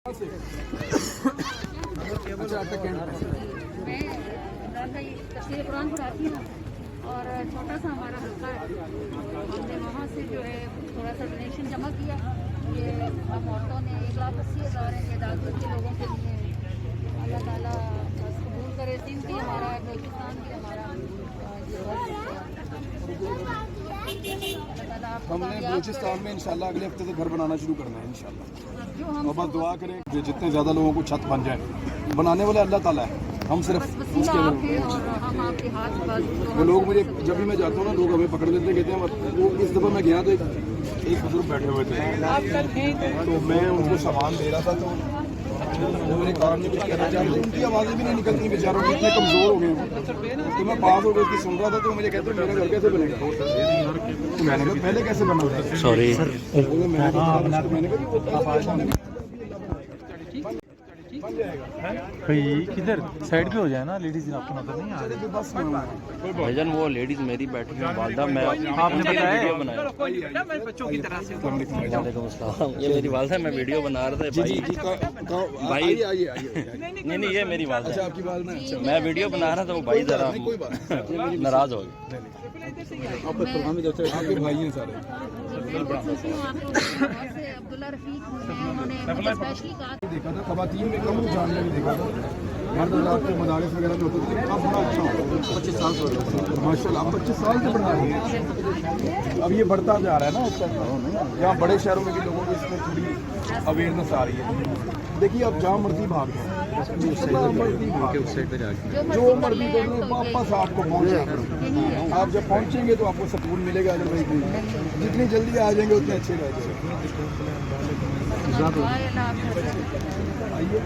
میں تفسیر قرآن پڑھاتی ہوں اور چھوٹا سا ہمارا حلقہ ہے، ہم نے وہاں سے جو ہے تھوڑا سا ڈونیشن جمع کیا کہ ہم عورتوں نے 1,80,000 کے عدالت کے لوگوں کے لیے اللہ تعالیٰ بس قبول کرے، سندھ بھی ہمارا، بلوچستان بھی ہمارا، ہم نے بلوچستان میں انشاءاللہ اگلے ہفتے سے گھر بنانا شروع کرنا ہے انشاءاللہ، اور بس دعا کریں کہ جتنے زیادہ لوگوں کو چھت بن جائے، بنانے والا اللہ تعالیٰ ہے، ہم صرف اس کے وہ لوگ مجھے جب بھی میں جاتا ہوں نا لوگ ہمیں پکڑ لیتے کہتے ہیں وہ اس دفعہ میں گیا تو ایک بزرگ بیٹھے ہوئے تھے تو میں ان کو سامان دے رہا تھا تو وہ میرے کام میں کچھ کہنا چاہتے تھے، ان کی آوازیں بھی نہیں نکلتی بیچاروں کی، اتنے کمزور ہو گئے ہیں تو میں پاس ہو گئے اس کی سن رہا تھا تو مجھے کہتے ہیں میرا گھر کیسے بنے گا، تو میں نے کہا پہلے کیسے بنا تھا، سوری میں نے کہا کدھر سائڈ پہ ہو جائے نا لیڈیز، آپ کو نظر نہیں آ رہی بھائی جان، وہ لیڈیز میری بیٹھی ہیں والدہ، میں آپ نے بتایا ویڈیو بنایا۔ وعلیکم السلام، یہ میری والدہ ہے، میں ویڈیو بنا رہا تھا بھائی نہیں یہ میری والدہ ہے، میں ویڈیو بنا رہا تھا، وہ بھائی ذرا ناراض ہو گئے۔ آپ کے بھائی ہیں سارے، عبداللہ رفیق انہوں نے اسپیشلی کہا دیکھا تھا خواتین میں کم رجحان میں بھی دیکھا تھا، مرد حضرات کے مدارس وغیرہ میں ہوتے تھے، اب بڑا اچھا ہوتا ہے 25 سال سے ماشاء اللہ، اب 25 سال سے بڑھا رہی ہے، اب یہ بڑھتا جا رہا ہے نا، یہاں بڑے شہروں میں بھی لوگوں کو اس میں تھوڑی اویئرنیس آ رہی ہے۔ دیکھیے اب جہاں مرضی بھاگ جائیں، جو مرضی کر لیں واپس آپ کو پہنچنا پڑے، آپ جب پہنچیں گے تو آپ کو سکون ملے گا، جتنی جلدی آ جائیں گے اتنے اچھے رہ جائیں گے۔